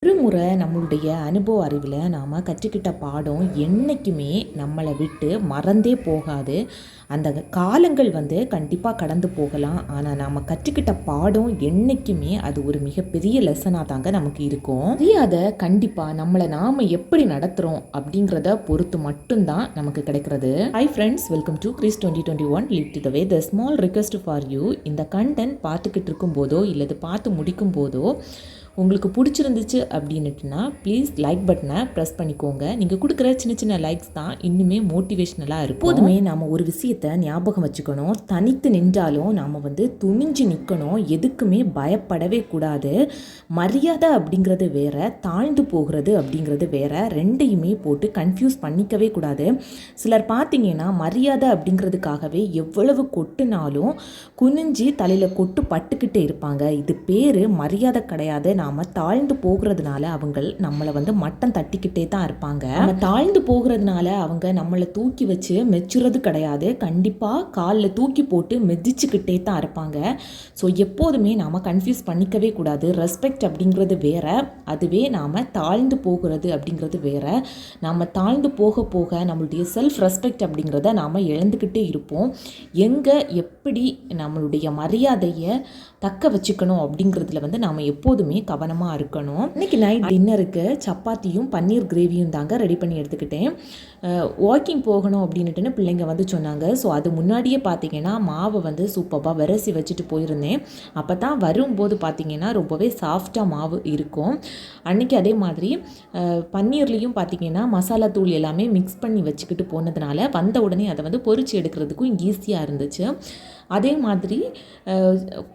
ஒரு முறை நம்மளுடைய அனுபவ அறிவில் நாம் கற்றுக்கிட்ட பாடம் என்றைக்குமே நம்மளை விட்டு மறந்தே போகாது. அந்த காலங்கள் கண்டிப்பாக கடந்து போகலாம். ஆனால் நாம் கற்றுக்கிட்ட பாடம் என்றைக்குமே அது ஒரு மிகப்பெரிய லெசனாக தாங்க நமக்கு இருக்கும். அதை கண்டிப்பாக நம்மளை நாம் எப்படி நடத்துகிறோம் அப்படிங்கிறத பொறுத்து மட்டும்தான் நமக்கு கிடைக்கிறது. Hi friends, welcome to Chris 2021 live to the way. The small request for you, இந்த கண்டென்ட் பார்த்துக்கிட்டு இருக்கும் போதோ இல்லது பார்த்து முடிக்கும் போதோ உங்களுக்கு பிடிச்சிருந்துச்சு அப்படின்னுட்டுனா ப்ளீஸ் லைக் பட்டனை ப்ரெஸ் பண்ணிக்கோங்க. நீங்கள் கொடுக்குற சின்ன சின்ன லைக்ஸ் தான் இன்னுமே மோட்டிவேஷ்னலாக இருக்கும். எப்போதுமே நாம் ஒரு விஷயத்தை ஞாபகம் வச்சுக்கணும். தனித்து நின்றாலும் நாம் துணிஞ்சு நிற்கணும். எதுக்குமே பயப்படவே கூடாது. மரியாதை அப்படிங்கிறது வேற, தாழ்ந்து போகிறது அப்படிங்கிறது வேற. ரெண்டையுமே போட்டு கன்ஃபியூஸ் பண்ணிக்கவே கூடாது. சிலர் பார்த்தீங்கன்னா மரியாதை அப்படிங்கிறதுக்காகவே எவ்வளவு கொட்டுனாலும் குனிஞ்சு தலையில் கொட்டு பட்டுக்கிட்டே இருப்பாங்க. இது பேர் மரியாதை கிடையாது. நாம் தாழ்ந்து போகிறதுனால அவங்க நம்மளை மட்டம் தட்டிக்கிட்டே தான் இருப்பாங்க. நம்ம தாழ்ந்து போகிறதுனால அவங்க நம்மளை தூக்கி வச்சு மெச்சுறது கிடையாது. கண்டிப்பாக காலில் தூக்கி போட்டு மெதிச்சுக்கிட்டே தான் இருப்பாங்க. ஸோ எப்போதுமே நாம் கன்ஃபியூஸ் பண்ணிக்கவே கூடாது. ரெஸ்பெக்ட் அப்படிங்கிறது வேற, அதுவே நாம் தாழ்ந்து போகிறது அப்படிங்கிறது வேற. நாம் தாழ்ந்து போக போக நம்மளுடைய செல்ஃப் ரெஸ்பெக்ட் அப்படிங்கிறத நாம் இழந்துக்கிட்டே இருப்போம். எங்கே எப்படி நம்மளுடைய மரியாதையை தக்க வச்சுக்கணும் அப்படிங்கிறதுல நாம் எப்போதுமே கவனமாக இருக்கணும். இன்றைக்கி நைட் டின்னருக்கு சப்பாத்தியும் பன்னீர் கிரேவியும் தாங்க ரெடி பண்ணி எடுத்துக்கிட்டேன். வாக்கிங் போகணும் அப்படின்னுட்டுன்னு பிள்ளைங்க சொன்னாங்க. ஸோ அது முன்னாடியே பார்த்தீங்கன்னா மாவை சூப்பராக விரசி வச்சுட்டு போயிருந்தேன். அப்போ தான் வரும்போது பார்த்தீங்கன்னா ரொம்பவே சாஃப்டாக மாவு இருக்கும். அன்றைக்கி அதே மாதிரி பன்னீர்லேயும் பார்த்தீங்கன்னா மசாலா தூள் எல்லாமே மிக்ஸ் பண்ணி வச்சுக்கிட்டு போனதுனால வந்த உடனே அதை பொரிச்சு எடுக்கிறதுக்கும் ஈஸியாக இருந்துச்சு. அதே மாதிரி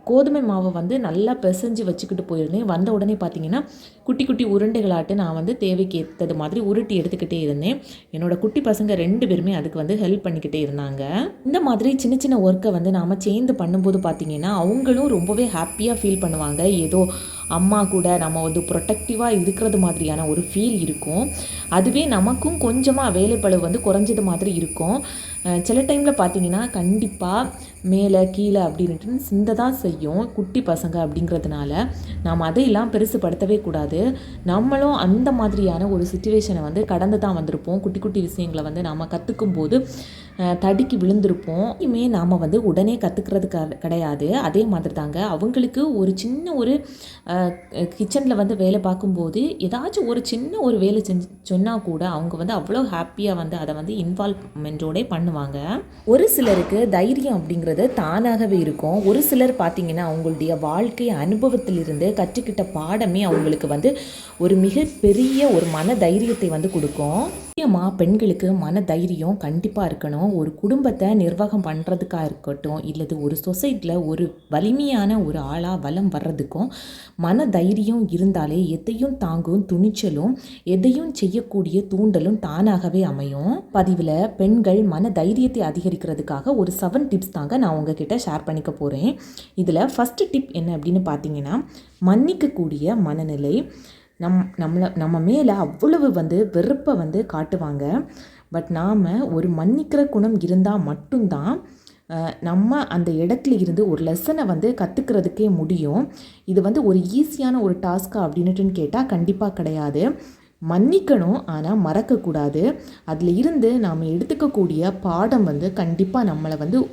கோதுமை மாவை நல்லா பிசைஞ்சு வச்சுக்கிட்டு போயிருந்தேன். வந்த உடனே பார்த்தீங்கன்னா குட்டி குட்டி உருண்டைகளாட்டு நான் தேவைக்கு ஏற்றது மாதிரி உருட்டி எடுத்துக்கிட்டே இருந்தேன். என்னோடய குட்டி பசங்க 2 பேருமே அதுக்கு ஹெல்ப் பண்ணிக்கிட்டே இருந்தாங்க. இந்த மாதிரி சின்ன சின்ன ஒர்க்கை நாம் சேர்ந்து பண்ணும்போது பார்த்தீங்கன்னா அவங்களும் ரொம்பவே ஹாப்பியாக ஃபீல் பண்ணுவாங்க. ஏதோ அம்மா கூட நம்ம ப்ரொடெக்டிவாக இருக்கிறது மாதிரியான ஒரு ஃபீல் இருக்கும். அதுவே நமக்கும் கொஞ்சமாக வேலைப்பளவு குறைஞ்சது மாதிரி இருக்கும். சில டைமில் பார்த்தீங்கன்னா கண்டிப்பாக மேலே கீழே அப்படின்ட்டு சிந்த தான் செய்யும் குட்டி பசங்க அப்படிங்கிறதுனால நாம் அதையெல்லாம் பெருசுப்படுத்தவே கூடாது. நம்மளும் அந்த மாதிரியான ஒரு சுச்சுவேஷனை கடந்து தான் வந்திருப்போம். குட்டி குட்டி விஷயங்களை நாம் கற்றுக்கும் போது தடுக்கி விழுந்திருப்போம். இனிமே நாம் உடனே கற்றுக்கிறது கிடையாது. அதே மாதிரி தாங்க அவங்களுக்கு ஒரு சின்ன ஒரு கிச்சனில் வேலை பார்க்கும்போது ஏதாச்சும் ஒரு சின்ன ஒரு வேலை சொன்னால் கூட அவங்க அவ்வளோ ஹாப்பியாக அதை இன்வால்வ்மெண்ட்டோட பண்ணுவாங்க. ஒரு சிலருக்கு தைரியம் அப்படிங்கிறது தானாகவே இருக்கும். ஒரு சிலர் பார்த்தீங்கன்னா அவங்களுடைய வாழ்க்கை அனுபவத்திலிருந்து கற்றுக்கிட்ட பாடமே அவங்களுக்கு ஒரு மிகப்பெரிய ஒரு மன தைரியத்தை கொடுக்கும். முக்கியமாக பெண்களுக்கு மன தைரியம் கண்டிப்பாக இருக்கணும். ஒரு குடும்பத்தை நிர்வாகம் பண்ணுறதுக்காக இருக்கட்டும், இல்லது ஒரு சொசைட்டியில் ஒரு வலிமையான ஒரு ஆளாக வலம் வர்றதுக்கும் மன தைரியம் இருந்தாலே எதையும் தாங்கும் துணிச்சலும் எதையும் செய்யக்கூடிய தூண்டலும் தானாகவே அமையும். பதிவில் பெண்கள் மன தைரியத்தை அதிகரிக்கிறதுக்காக ஒரு 7 டிப்ஸ் தாங்க நான் உங்ககிட்ட ஷேர் பண்ணிக்க போகிறேன். இதில் ஃபஸ்ட்டு டிப் என்ன அப்படின்னு பார்த்தீங்கன்னா, மன்னிக்கக்கூடிய மனநிலை. நம்ம மேலே அவ்வளவு வெறுப்பை காட்டுவாங்க. பட் நாம் ஒரு மன்னிக்கிற குணம் இருந்தால் மட்டும்தான் நம்ம அந்த இடத்துல இருந்து ஒரு லெசனை கற்றுக்கிறதுக்கே முடியும். இது ஒரு ஈஸியான ஒரு டாஸ்கா அப்படின்னுட்டுன்னு கேட்டால் கண்டிப்பாக கிடையாது. மன்னிக்கணும், ஆனால் மறக்கக்கூடாது. அதில் இருந்து நாம் எடுத்துக்கக்கூடிய பாடம் கண்டிப்பாக நம்மளை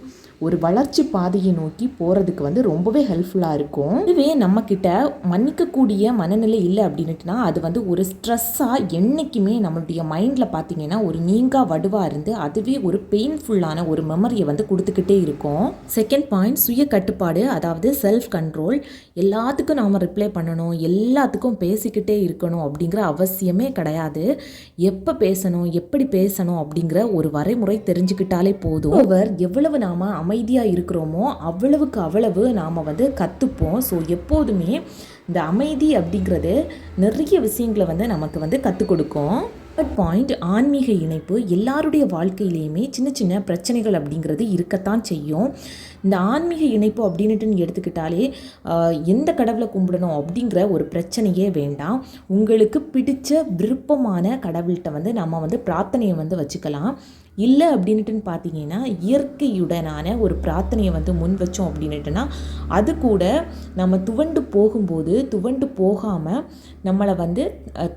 ஒரு வளர்ச்சி பாதையை நோக்கி போகிறதுக்கு ரொம்பவே ஹெல்ப்ஃபுல்லாக இருக்கும். இதுவே நம்மக்கிட்ட மன்னிக்கக்கூடிய மனநிலை இல்லை அப்படின்னுட்டுனா அது ஒரு ஸ்ட்ரெஸ்ஸாக என்றைக்குமே நம்மளுடைய மைண்டில் பார்த்தீங்கன்னா ஒரு நீங்கா வடுவாக இருந்து அதுவே ஒரு பெயின்ஃபுல்லான ஒரு மெமரியை கொடுத்துக்கிட்டே இருக்கும். செகண்ட் பாயிண்ட், சுய கட்டுப்பாடு, அதாவது செல்ஃப் கண்ட்ரோல். எல்லாத்துக்கும் நாம் ரிப்ளை பண்ணணும், எல்லாத்துக்கும் பேசிக்கிட்டே இருக்கணும் அப்படிங்கிற அவசியமே கிடையாது. எப்போ பேசணும், எப்படி பேசணும் அப்படிங்கிற ஒரு வரைமுறை தெரிஞ்சுக்கிட்டாலே போதும். எவ்வளவு நாம் அமைதியாக இருக்கிறோமோ அவ்வளவு நாம் கற்றுப்போம். ஸோ எப்போதுமே இந்த அமைதி அப்படிங்கிறது நிறைய விஷயங்களை நமக்கு கற்றுக் கொடுக்கும். தேர்ட் பாயிண்ட், ஆன்மீக இணைப்பு. எல்லாருடைய வாழ்க்கையிலையுமே சின்ன சின்ன பிரச்சனைகள் அப்படிங்கிறது இருக்கத்தான் செய்யும். இந்த ஆன்மீக இணைப்பு அப்படின்ட்டு எடுத்துக்கிட்டாலே எந்த கடவுளை கும்பிடணும் அப்படிங்கிற ஒரு பிரச்சனையே வேண்டாம். உங்களுக்கு பிடிச்ச விருப்பமான கடவுள்கிட்ட நம்ம பிரார்த்தனையை வச்சுக்கலாம். இல்லை அப்படின்ட்டுன்னு பார்த்தீங்கன்னா இயற்கையுடனான ஒரு பிரார்த்தனையை வந்து முன் வச்சோம் அப்படின்ட்டுனா அது கூட நம்ம துவண்டு போகும்போது துவண்டு போகாமல் நம்மளை வந்து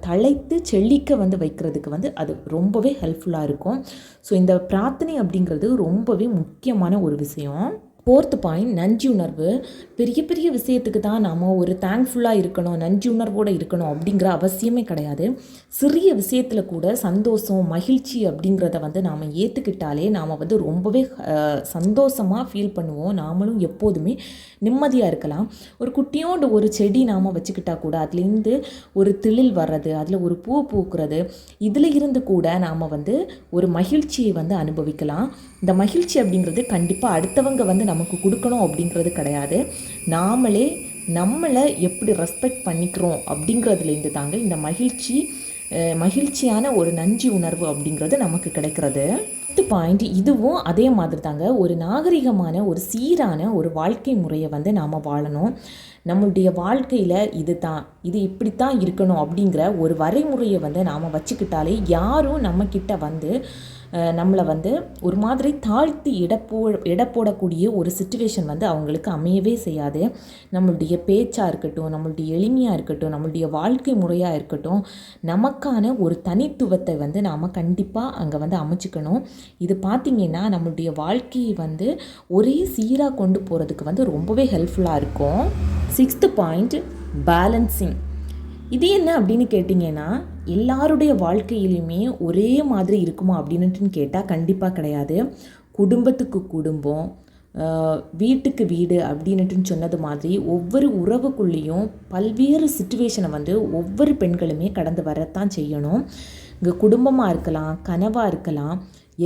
தழைத்து செழிக்க வந்து வைக்கிறதுக்கு வந்து அது ரொம்பவே ஹெல்ப்ஃபுல்லாக இருக்கும். ஸோ இந்த பிரார்த்தனை அப்படிங்கிறது ரொம்பவே முக்கியமான ஒரு விஷயம். 4th பாயிண்ட், நன்றி உணர்வு. பெரிய பெரிய விஷயத்துக்கு தான் நாம் ஒரு தேங்க்ஃபுல்லாக இருக்கணும், நன்றி உணர்வோடு இருக்கணும் அப்படிங்கிற அவசியமே கிடையாது. சிறிய விஷயத்தில் கூட சந்தோஷம் மகிழ்ச்சி அப்படிங்கிறத வந்து நாம் ஏற்றுக்கிட்டாலே நாம் வந்து ரொம்பவே சந்தோஷமாக ஃபீல் பண்ணுவோம். நாமளும் எப்போதுமே நிம்மதியாக இருக்கலாம். ஒரு குட்டியோண்டு ஒரு செடி நாம் வச்சுக்கிட்டா கூட அதுலேருந்து ஒரு திளில் வர்றது, அதில் ஒரு பூ பூக்கிறது, இதில் இருந்து கூட நாம் வந்து ஒரு மகிழ்ச்சியை வந்து அனுபவிக்கலாம். இந்த மகிழ்ச்சி அப்படிங்கிறது கண்டிப்பாக அடுத்தவங்க வந்து நமக்கு கொடுக்கணும் அப்படிங்கிறது கிடையாது. நாமளே நம்மளை எப்படி ரெஸ்பெக்ட் பண்ணிக்கிறோம் அப்படிங்கிறதுலேருந்து தாங்க இந்த மகிழ்ச்சியான ஒரு நன்றி உணர்வு அப்படிங்கிறது நமக்கு கிடைக்கிறது. 5th பாயிண்ட், இதுவும் அதே மாதிரி தாங்க. ஒரு நாகரிகமான ஒரு சீரான ஒரு வாழ்க்கை முறையை வந்து நாம் வாழணும். நம்மளுடைய வாழ்க்கையில் இது இப்படித்தான் இருக்கணும் அப்படிங்கிற ஒரு வரைமுறையை வந்து நாம் வச்சுக்கிட்டாலே யாரும் நம்மக்கிட்ட வந்து நம்மளை வந்து ஒரு மாதிரி தாழ்த்தி எடை போடக்கூடிய ஒரு சிச்சுவேஷன் வந்து அவங்களுக்கு அமையவே செய்யாது. நம்மளுடைய பேச்சாக இருக்கட்டும், நம்மளுடைய எளிமையாக இருக்கட்டும், நம்மளுடைய வாழ்க்கை முறையாக இருக்கட்டும், நமக்கான ஒரு தனித்துவத்தை வந்து நாம் கண்டிப்பாக அங்கே வந்து அமைச்சிக்கணும். இது பார்த்திங்கன்னா நம்மளுடைய வாழ்க்கையை வந்து ஒரே சீராக கொண்டு போகிறதுக்கு வந்து ரொம்பவே ஹெல்ப்ஃபுல்லாக இருக்கும். 6th point, balancing. இது என்ன அப்படின்னு கேட்டிங்கன்னா, எல்லாருடைய வாழ்க்கையிலையுமே ஒரே மாதிரி இருக்குமா அப்படின்ட்டு கேட்டால் கண்டிப்பாக கிடையாது. குடும்பத்துக்கு குடும்பம், வீட்டுக்கு வீடு அப்படின்ட்டு சொன்னது மாதிரி ஒவ்வொரு உறவுக்குள்ளேயும் பல்வேறு சிச்சுவேஷனை வந்து ஒவ்வொரு பெண்களுமே கடந்து வரத்தான் செய்யணும். இங்கே குடும்பமாக இருக்கலாம், கனவாக இருக்கலாம்,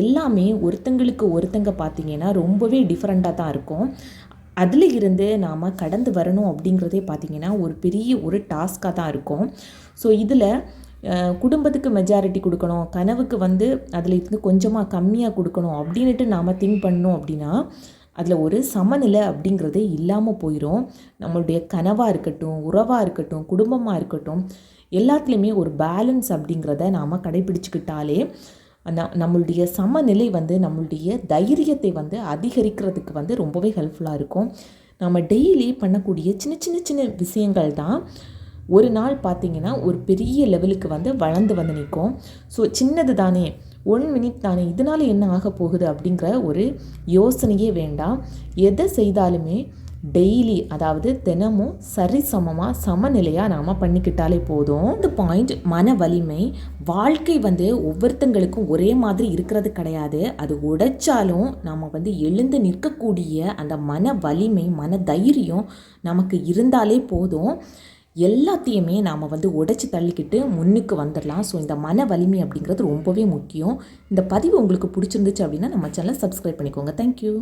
எல்லாமே ஒருத்தங்களுக்கு ஒருத்தங்க பார்த்திங்கன்னா ரொம்பவே டிஃப்ரெண்ட்டாக தான் இருக்கும். அதில் இருந்து நாம் கடந்து வரணும் அப்படிங்கிறதே பார்த்திங்கன்னா ஒரு பெரிய ஒரு டாஸ்காக தான் இருக்கும். ஸோ இதில் குடும்பத்துக்கு மெஜாரிட்டி கொடுக்கணும், கனவுக்கு வந்து அதில் இருந்து கொஞ்சமாக கம்மியாக கொடுக்கணும் அப்படின்ட்டு நாம் திங்க் பண்ணோம் அப்படின்னா அதில் ஒரு சமநிலை அப்படிங்கிறதே இல்லாமல் போயிடும். நம்மளுடைய கனவாக இருக்கட்டும், உறவாக இருக்கட்டும், குடும்பமாக இருக்கட்டும், எல்லாத்துலேயுமே ஒரு பேலன்ஸ் அப்படிங்கிறத நாம் கடைபிடிச்சிக்கிட்டாலே நம்மளுடைய சமநிலை வந்து நம்மளுடைய தைரியத்தை வந்து அதிகரிக்கிறதுக்கு வந்து ரொம்பவே ஹெல்ப்ஃபுல்லாக இருக்கும். நம்ம டெய்லி பண்ணக்கூடிய சின்ன சின்ன சின்ன விஷயங்கள் தான் ஒரு நாள் பார்த்திங்கன்னா ஒரு பெரிய லெவலுக்கு வந்து வளர்ந்து வந்து நிற்கும். ஸோ சின்னது தானே, 1 மினிட் தானே, இதனால் என்ன ஆக போகுது அப்படிங்கிற ஒரு யோசனையே வேண்டாம். எதை செய்தாலுமே டெய்லி, அதாவது தினமும் சரிசமமாக சமநிலையாக நாம் பண்ணிக்கிட்டாலே போதும். இந்த பாயிண்ட், மன வலிமை. வாழ்க்கை வந்து ஒவ்வொருத்தங்களுக்கும் ஒரே மாதிரி இருக்கிறது கிடையாது. அது உடைச்சாலும் நாம் வந்து எழுந்து நிற்கக்கூடிய அந்த மன வலிமை, மன தைரியம் நமக்கு இருந்தாலே போதும். எல்லாத்தையுமே நாம் வந்து உடைச்சி தள்ளிக்கிட்டு முன்னுக்கு வந்துடலாம். ஸோ இந்த மன வலிமை அப்படிங்கிறது ரொம்பவே முக்கியம். இந்த பதிவு உங்களுக்கு பிடிச்சிருந்துச்சு அப்படின்னா நம்ம சேனலை சப்ஸ்கிரைப் பண்ணிக்கோங்க. தேங்க்யூ.